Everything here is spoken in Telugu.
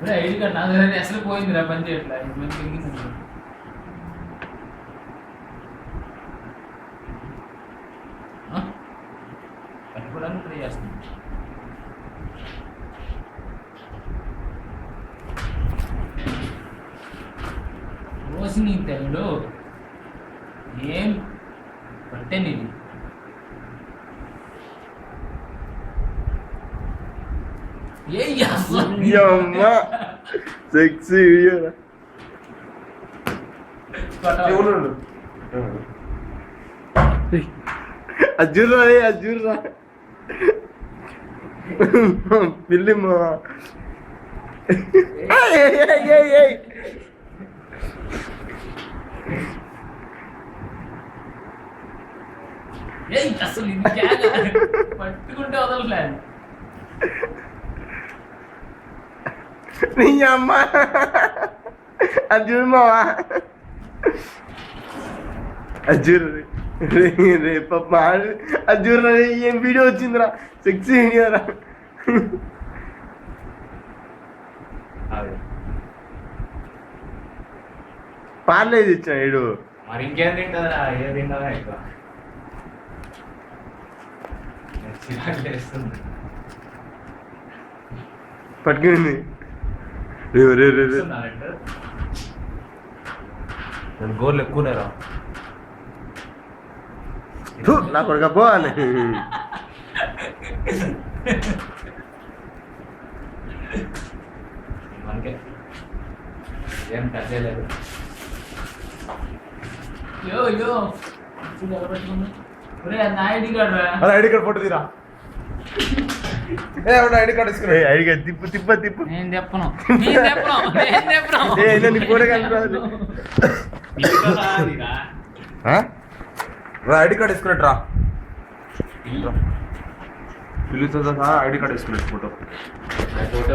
ఐడి కార్డ్ నా దగ్గర అసలు పోయిందిరా, పని చేయట్లా. పట్టుకోవడానికి ట్రై చేస్తుంది. రోజు నీ తెల్లు ఏం పట్టే నీది. సెక్సీ వీడియో అజుర్రా అజుర్రా పిల్లి మా అసలు పట్టుకుంటే వదలలే. నీ అమ్మ అజుర్ మావా అజుర్ రే పాప అజుర్ ఏం వీడియో వచ్చిందిరా, సెక్సీ వీడియో రా. పార్లేదు ఇచ్చిన ఏడు మరి ఇంకేం తింటుందిరా, ఏం తింటుందా ఎక్కువ పట్టుకుంది. రే రే రే రే నేను గోర్లు ఎక్కువనేరా నా కొడుక పో అని. మనకే ఏం టచ్ చేయలేదు. యో యో నా ఐడి కార్డ్ రా. ఐడి కార్డ్ ఫోటో తీరా. ఐడి కార్డ్ తీసుకురా. ఐడి కార్డ్ తిప్పు తిప్ప తిప్పు. నేను చెప్పను నీ ఫోటో కనిపిరాదు. రా ఐడి కార్డ్ వేసుకున్నట్టు రా. పిల్లితో సహా ఐడి కార్డ్ వేసుకున్నట్టు ఫోటో. ఫోటో